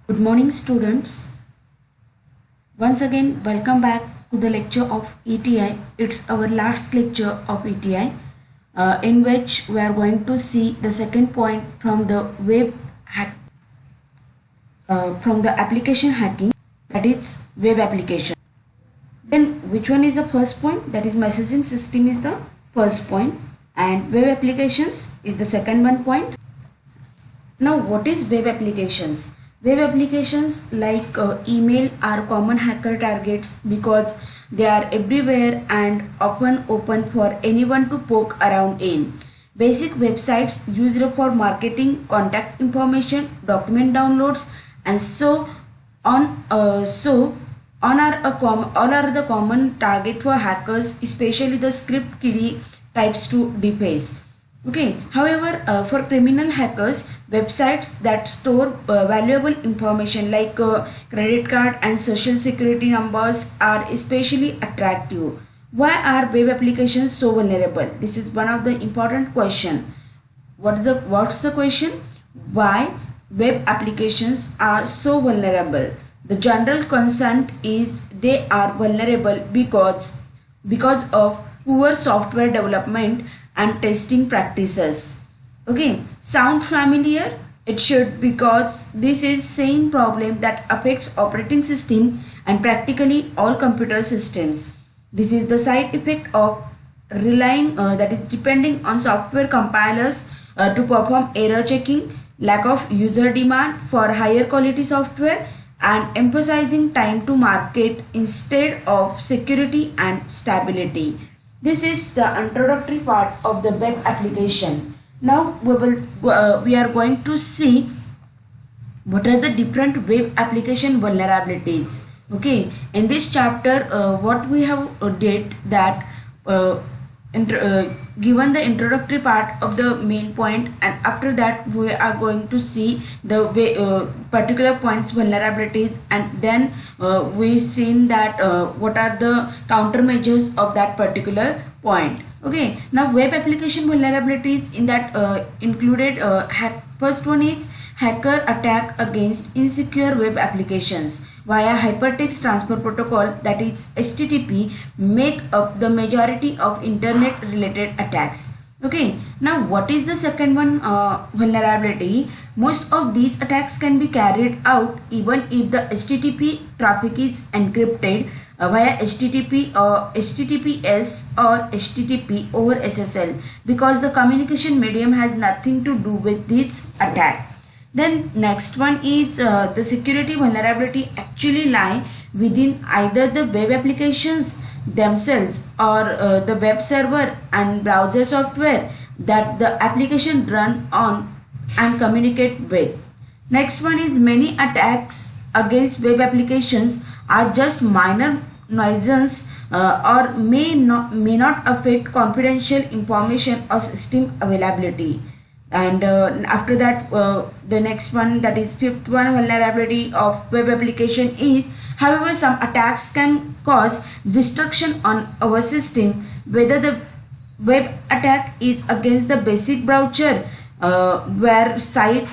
Good morning, students. Once again, welcome back to the lecture of ETI. It's our last lecture of ETI, in which we are going to see the second point from the from the application hacking, that is web application. Then, which one is the first point? That is messaging system is the first point, and web applications is the second one point. Now, what is web applications? Web applications like email are common hacker targets because they are everywhere and often open for anyone to poke around in. Basic websites used for marketing, contact information, document downloads, and so on. All are the common target for hackers, especially the script kiddie types to deface. Okay. However, for criminal hackers, websites that store valuable information like credit card and social security numbers are especially attractive. Why are web applications so vulnerable? This is one of the important question. What's the question? Why web applications are so vulnerable? The general consent is they are vulnerable because of poor software development and testing practices. Okay, sound familiar? It should, because this is same problem that affects operating system and practically all computer systems. This is the side effect of relying that is depending on software compilers to perform error checking, lack of user demand for higher quality software, and emphasizing time to market instead of security and stability. This is the introductory part of the web application. Now we are going to see what are the different web application vulnerabilities. Okay, in this chapter, what we have did that given the introductory part of the main point, and after that we are going to see the particular points vulnerabilities, and then we seen that what are the countermeasures of that particular point. Okay, now web application vulnerabilities in that included first one is hacker attack against insecure web applications via hypertext transfer protocol, that is HTTP, make up the majority of internet related attacks. Okay, now what is the second one vulnerability? Most of these attacks can be carried out even if the HTTP traffic is encrypted via HTTP or HTTPS or HTTP over SSL, because the communication medium has nothing to do with this attack. Then next one is the security vulnerability actually lie within either the web applications themselves or the web server and browser software that the application run on and communicate with. Next one is many attacks against web applications are just minor nuisance or may not affect confidential information or system availability. And after that the next one, that is fifth one vulnerability of web application is, however, some attacks can cause destruction on our system, whether the web attack is against the basic browser where site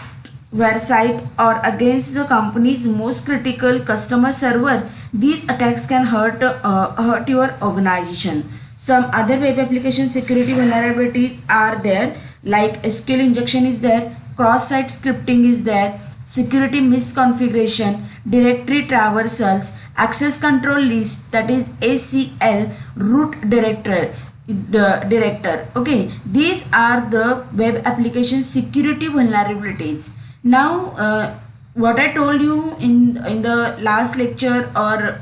or against the company's most critical customer server. These attacks can hurt your organization. Some other web application security vulnerabilities are there, like SQL injection is there, cross-site scripting is there, security misconfiguration, directory traversals, access control list, that is ACL, root director. Okay, these are the web application security vulnerabilities. Now what I told you in the last lecture or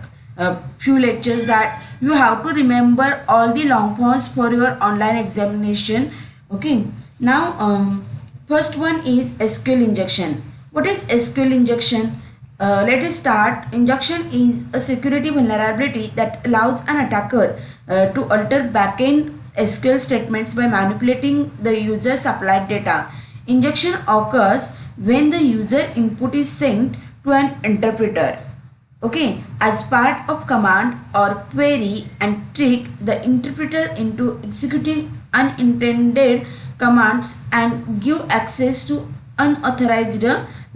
few lectures, that you have to remember all the long forms for your online examination. Okay, now first one is SQL injection. What is SQL injection? Let us start. Injection is a security vulnerability that allows an attacker to alter backend SQL statements by manipulating the user supplied data. Injection occurs when the user input is sent to an interpreter, okay, as part of command or query, and trick the interpreter into executing unintended commands and give access to unauthorized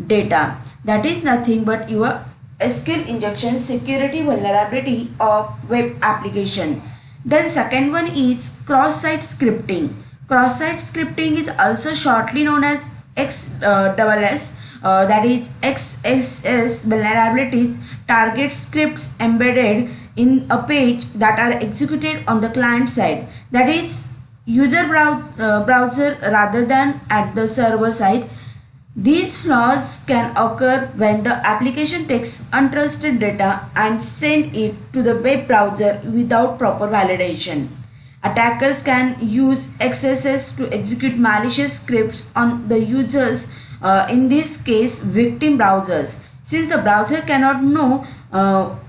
data. that is nothing but your SQL injection security vulnerability of web application. Then second one is cross-site scripting. Cross-site scripting is also shortly known as XSS, that is XSS vulnerabilities target scripts embedded in a page that are executed on the client side, that is user browser rather than at the server side. These flaws can occur when the application takes untrusted data and send it to the web browser without proper validation. Attackers can use XSS to execute malicious scripts on the users, in this case victim browsers. Since the browser cannot know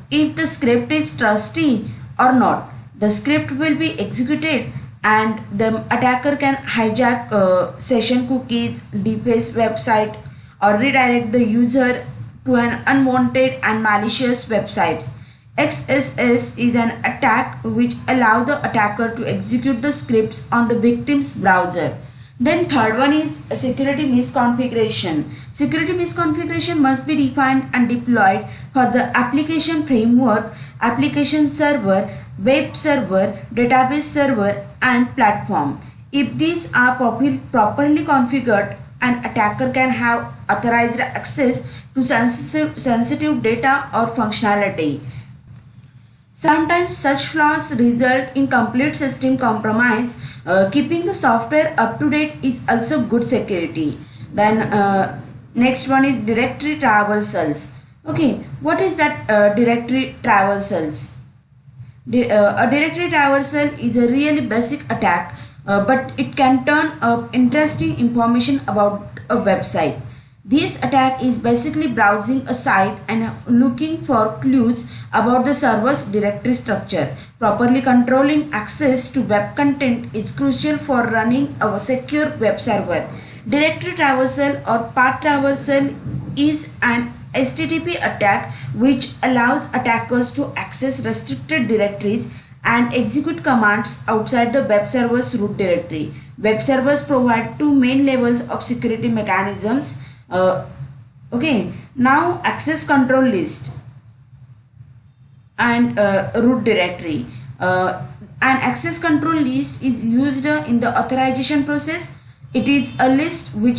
if the script is trusty or not, the script will be executed and the attacker can hijack session cookies, deface website, or redirect the user to an unwanted and malicious websites. XSS is an attack which allows the attacker to execute the scripts on the victim's browser. Then third one is security misconfiguration. Security misconfiguration must be defined and deployed for the application framework, application server, web server, database server, and platform. If these are properly configured, an attacker can have authorized access to sensitive data or functionality. Sometimes such flaws result in complete system compromise. Keeping the software up to date is also good security. Then next one is directory traversals. Okay, what is that directory traversals? A directory traversal is a really basic attack, but it can turn up interesting information about a website. This attack is basically browsing a site and looking for clues about the server's directory structure. Properly controlling access to web content is crucial for running a secure web server. Directory traversal or path traversal is an HTTP attack which allows attackers to access restricted directories and execute commands outside the web server's root directory. Web servers provide two main levels of security mechanisms. Okay, now access control list and root directory. An access control list is used in the authorization process. It is a list which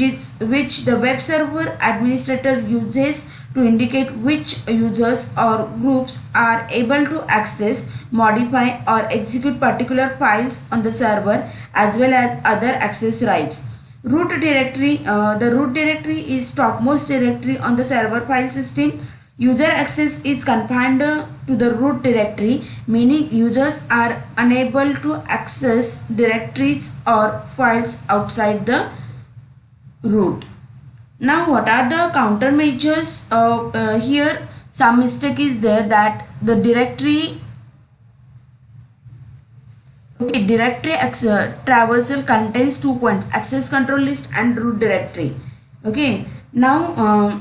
the web server administrator uses to indicate which users or groups are able to access, modify, or execute particular files on the server, as well as other access rights. Root directory. The root directory is topmost directory on the server file system. User access is confined to the root directory, meaning users are unable to access directories or files outside the root. Now, what are the countermeasures? Here some mistake is there that the directory traversal contains 2 points: access control list and root directory. Okay, now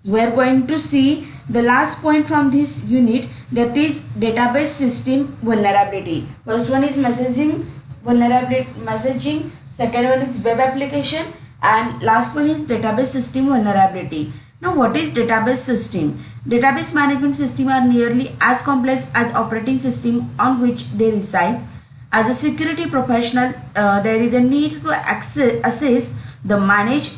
we are going to see the last point from this unit, that is database system vulnerability. First one is messaging vulnerability, second one is web application, and last one is database system vulnerability. Now, what is database system? Database management system are nearly as complex as operating system on which they reside. As a security professional, there is a need to assess the manage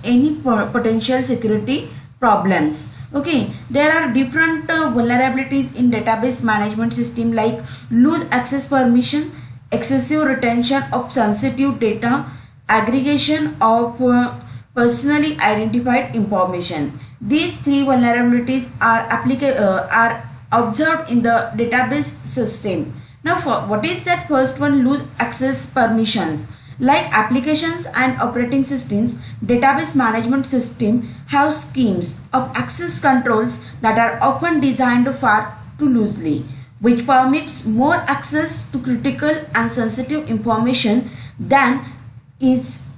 any potential security problems. Okay, there are different vulnerabilities in database management system, like loose access permission, excessive retention of sensitive data, aggregation of personally identified information. These three vulnerabilities are observed in the database system. Now, what is that first one? Loose access permissions. Like applications and operating systems, database management system have schemes of access controls that are often designed far too loosely, which permits more access to critical and sensitive information than is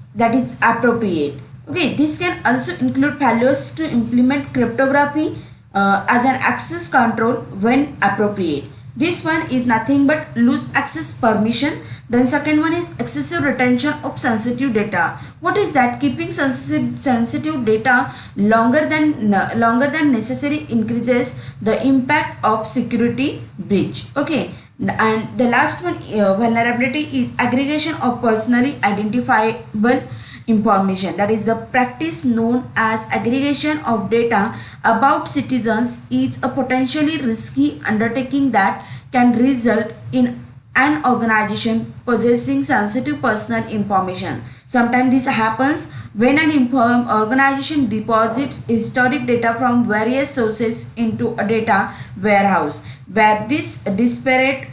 appropriate. Okay, this can also include failures to implement cryptography as an access control when appropriate. This one is nothing but loose access permission. Then second one is excessive retention of sensitive data. What is that? Keeping sensitive data longer than necessary increases the impact of security breach. Okay, and the last one vulnerability is aggregation of personally identifiable information. That is the practice known as aggregation of data about citizens is a potentially risky undertaking that can result in an organization possessing sensitive personal information. Sometimes this happens when an organization deposits historic data from various sources into a data warehouse, where this disparate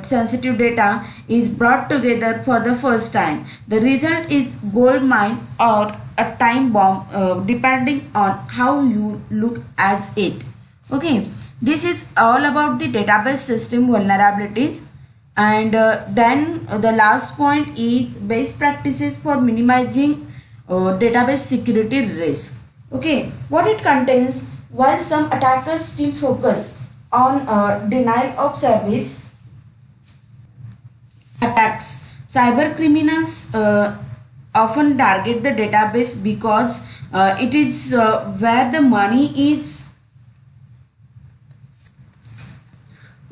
sensitive data is brought together for the first time. The result is gold mine or a time bomb, depending on how you look at it. Okay, this is all about the database system vulnerabilities. And then the last point is best practices for minimizing database security risk. Okay, what it contains: while some attackers still focus on denial of service attacks, cyber criminals often target the database because it is where the money is.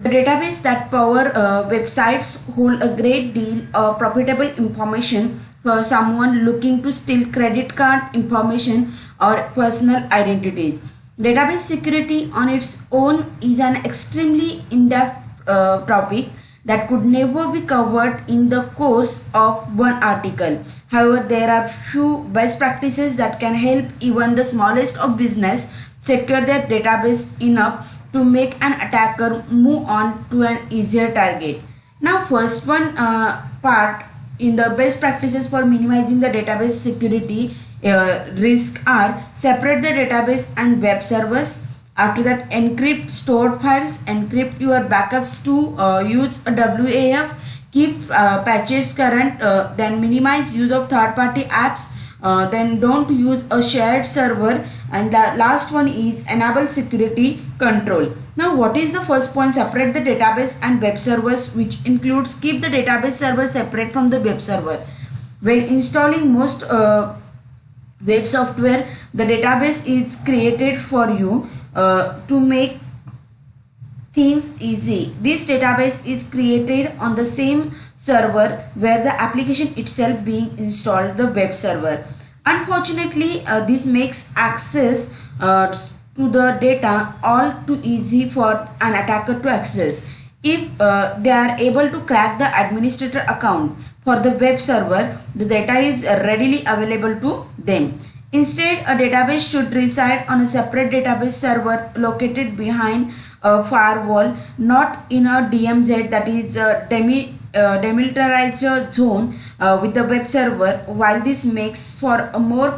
The database that power websites hold a great deal of profitable information for someone looking to steal credit card information or personal identities. Database security on its own is an extremely in-depth topic that could never be covered in the course of one article. However, there are few best practices that can help even the smallest of business secure their database enough to make an attacker move on to an easier target. Now, first one part in the best practices for minimizing the database security risk are: separate the database and web servers. After that, encrypt stored files, encrypt your backups to use a WAF, keep patches current, then minimize use of third-party apps. Then don't use a shared server, and the last one is enable security control. Now, what is the first point? Separate the database and web servers, which includes keep the database server separate from the web server. When installing most web software, the database is created for you to make things easy. This database is created on the same server where the application itself being installed, the web server. Unfortunately, this makes access to the data all too easy for an attacker to access. If they are able to crack the administrator account for the web server, the data is readily available to them. Instead, a database should reside on a separate database server located behind a firewall, not in a DMZ, that is a demilitarized zone with the web server. While this makes for a more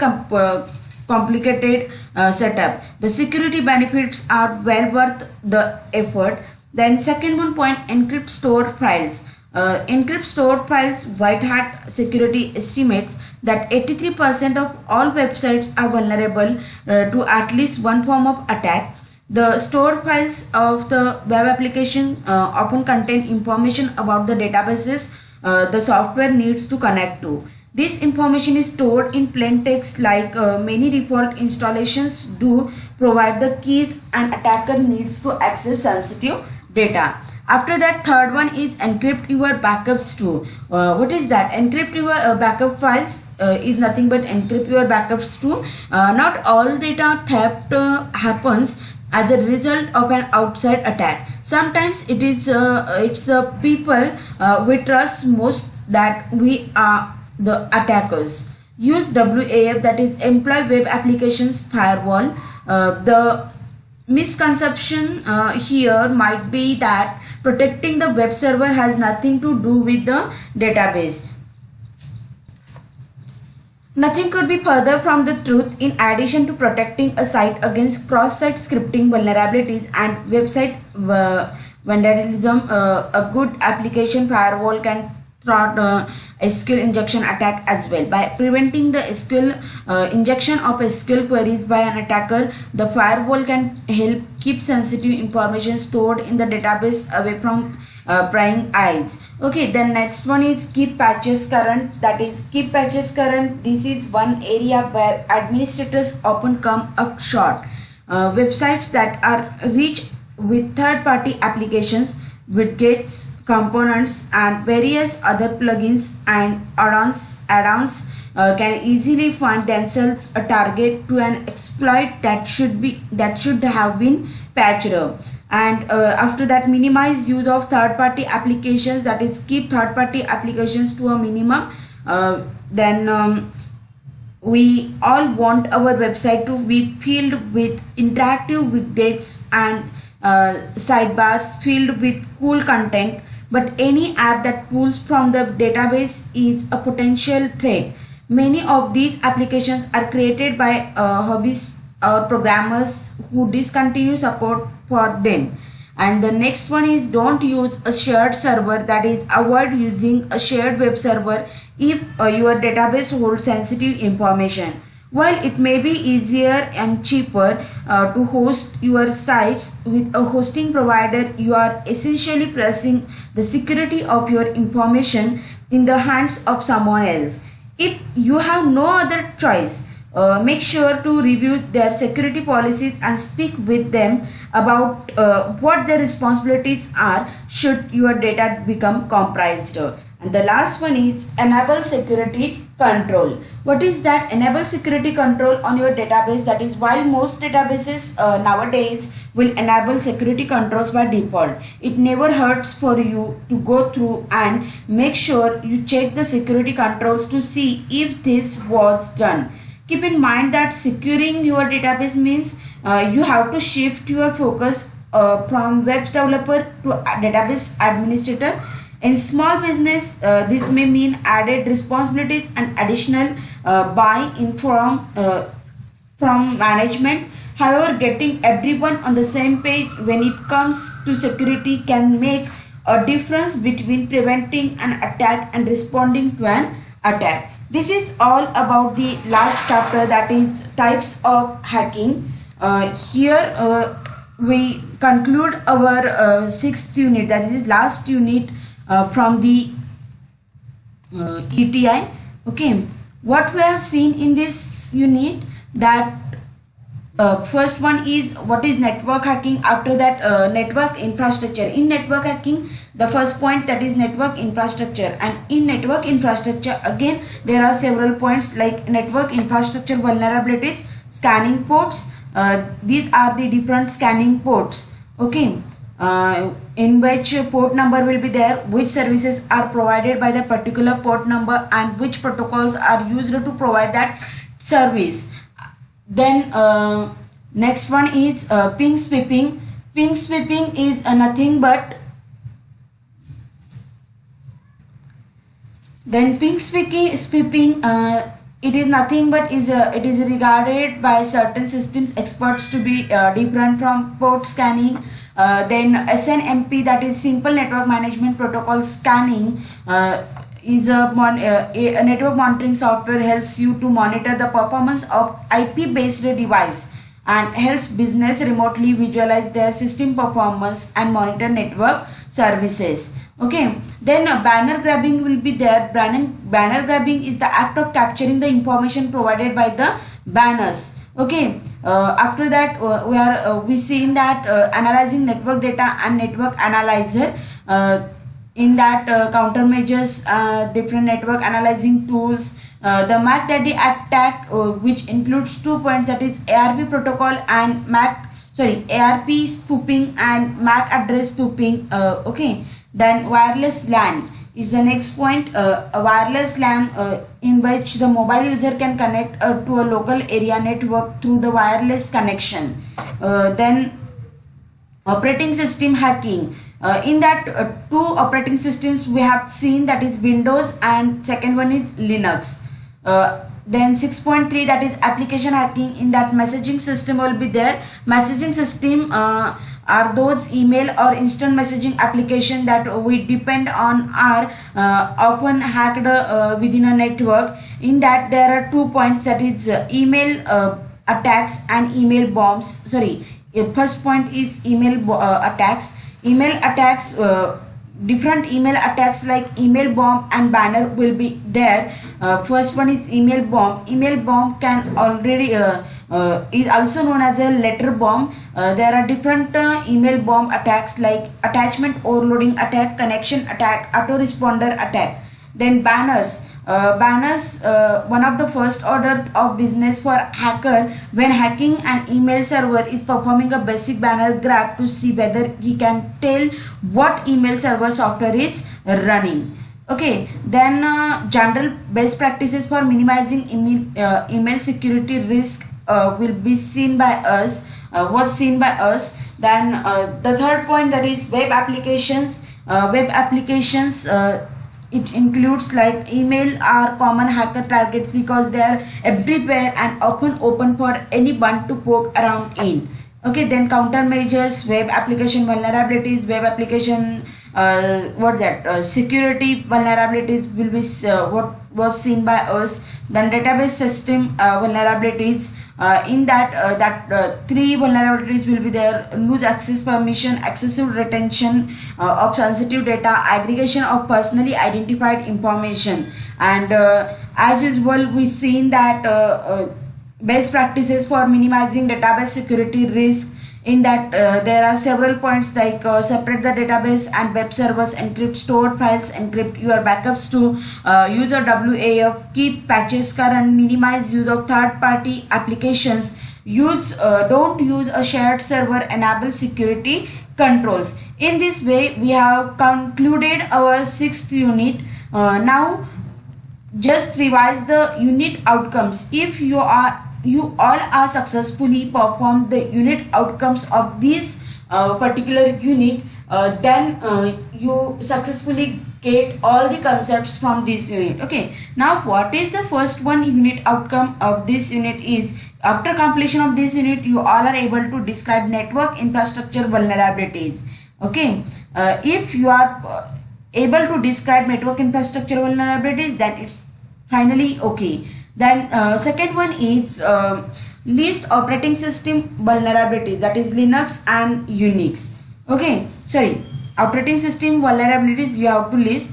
complicated setup, the security benefits are well worth the effort. Then second one point, encrypt stored files. Encrypt stored files. White Hat Security estimates that 83% of all websites are vulnerable to at least one form of attack. The stored files of the web application often contain information about the databases the software needs to connect to. This information is stored in plain text, like many default installations do provide the keys an attacker needs to access sensitive data. After that, third one is encrypt your backups too. What is that? Encrypt your backup files is nothing but encrypt your backups too. Not all data theft happens as a result of an outside attack. Sometimes it is it's the people we trust most that we are the attackers. Use WAF, that is Employee Web Applications Firewall. The misconception here might be that protecting the web server has nothing to do with the database. Nothing could be further from the truth. In addition to protecting a site against cross-site scripting vulnerabilities and website vandalism, a good application firewall can thwart SQL injection attack as well. By preventing the SQL injection of SQL queries by an attacker, the firewall can help keep sensitive information stored in the database away from prying eyes. Okay, then next one is keep patches current. That is keep patches current. This is one area where administrators often come up short. Websites that are rich with third-party applications, widgets, components, and various other plugins and add-ons can easily find themselves a target to an exploit that should have been patched up. And after that, minimize use of third-party applications. That is keep third-party applications to a minimum. Then we all want our website to be filled with interactive widgets and sidebars filled with cool content, but any app that pulls from the database is a potential threat. Many of these applications are created by hobbyists or programmers who discontinue support for them. And the next one is don't use a shared server. That is avoid using a shared web server if your database holds sensitive information. While it may be easier and cheaper to host your sites with a hosting provider, you are essentially placing the security of your information in the hands of someone else. If you have no other choice, make sure to review their security policies and speak with them about what their responsibilities are should your data become compromised. And the last one is enable security control. What is that? Enable security control on your database. That is, while most databases nowadays will enable security controls by default, it never hurts for you to go through and make sure you check the security controls to see if this was done. Keep in mind that securing your database means you have to shift your focus from web developer to database administrator. In small business, this may mean added responsibilities and additional buy-in from management. However, getting everyone on the same page when it comes to security can make a difference between preventing an attack and responding to an attack. This is all about the last chapter, that is types of hacking. Here we conclude our sixth unit, that is last unit from the ETI. Okay, what we have seen in this unit, that first one is what is network hacking. After that, network infrastructure. In network hacking, the first point, that is network infrastructure. And in network infrastructure, again there are several points like network infrastructure vulnerabilities, scanning ports. These are the different scanning ports. Okay, in which port number will be there, which services are provided by that particular port number, and which protocols are used to provide that service. Then next one is ping sweeping. Ping sweeping is nothing but it is nothing but it is regarded by certain systems experts to be different from port scanning. Then SNMP, that is simple network management protocol scanning, is a network monitoring software, helps you to monitor the performance of IP based device and helps business remotely visualize their system performance and monitor network services. Okay, then banner grabbing will be there. Banner grabbing is the act of capturing the information provided by the banners. Okay, after that we seen that analyzing network data and network analyzer. In that countermeasures, different network analyzing tools, the MAC-Daddy attack, which includes 2 points, that is ARP protocol and ARP spoofing and MAC address spoofing. Okay, then wireless LAN is the next point. A wireless LAN in which the mobile user can connect to a local area network through the wireless connection. Then operating system hacking. In that two operating systems we have seen, that is Windows and second one is Linux. Then 6.3, that is application hacking. In that messaging system will be there. Messaging system are those email or instant messaging application that we depend on are often hacked within a network. In that there are 2 points, that is email attacks and email bombs. First point is email attacks. Email attacks different email attacks like email bomb and banner will be there. First one is email bomb. Email bomb can already is also known as a letter bomb. There are different email bomb attacks like attachment overloading attack, connection attack, autoresponder attack. Then banners. One of the first order of business for hacker when hacking an email server is performing a basic banner grab to see whether he can tell what email server software is running. Okay, then general best practices for minimizing email security risk will be seen by us, was seen by us. Then the third point, that is web applications. It includes like email are common hacker targets because they are everywhere and often open for anyone to poke around in. Okay, then countermeasures, web application vulnerabilities, web application security vulnerabilities will be what was seen by us. Then database system vulnerabilities, in that three vulnerabilities will be there: loose access permission, excessive retention of sensitive data, aggregation of personally identified information. And as usual, we seen that best practices for minimizing database security risk. In that there are several points like separate the database and web servers, encrypt stored files, encrypt your backups to use a WAF, keep patches current, minimize use of third-party applications, don't use a shared server, enable security controls. In this way, we have concluded our 6th unit. Now, just revise the unit outcomes. If you all are successfully performed the unit outcomes of this particular unit, then you successfully get all the concepts from this unit. Okay, now what is the first one unit outcome of this unit is, after completion of this unit, you all are able to describe network infrastructure vulnerabilities. Okay, if you are able to describe network infrastructure vulnerabilities, then it's finally okay. Then second one is list operating system vulnerabilities, that is Linux and Unix. Okay, sorry, operating system vulnerabilities you have to list.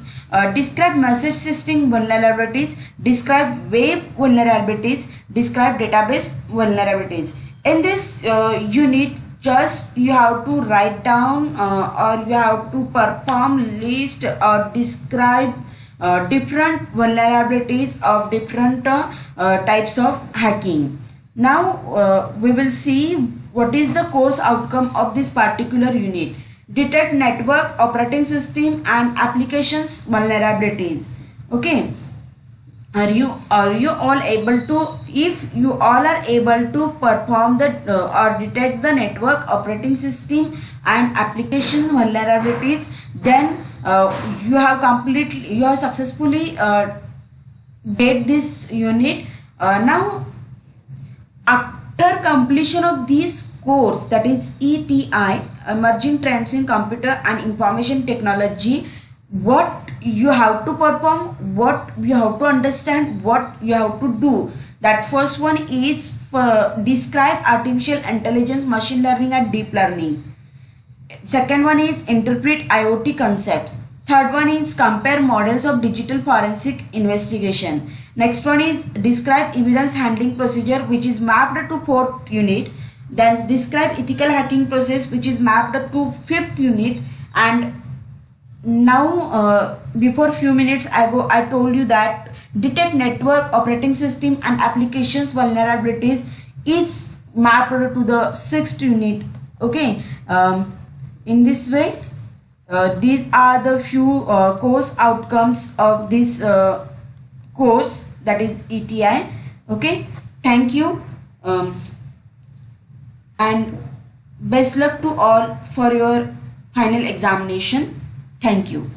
Describe message system vulnerabilities, describe web vulnerabilities, describe database vulnerabilities. In this unit, just you have to write down or you have to perform list or describe different vulnerabilities of different types of hacking. Now we will see what is the course outcome of this particular unit. Detect network, operating system and applications vulnerabilities. Okay, are you all able to, if you all are able to perform the or detect the network, operating system and application vulnerabilities, then you have successfully get this unit. Now after completion of this course, that is ETI, Emerging Trends in Computer and Information Technology, what you have to perform, what you have to understand, what you have to do. That first one is describe artificial intelligence, machine learning and deep learning. Second one is interpret IoT concepts. Third one is compare models of digital forensic investigation. Next one is describe evidence handling procedure, which is mapped to 4th unit. Then describe ethical hacking process, which is mapped to 5th unit. And now before few minutes I told you that detect network, operating system and applications vulnerabilities is mapped to the 6th unit. Okay, in this way these are the few course outcomes of this course, that is ETI. Okay, thank you and best luck to all for your final examination. Thank you.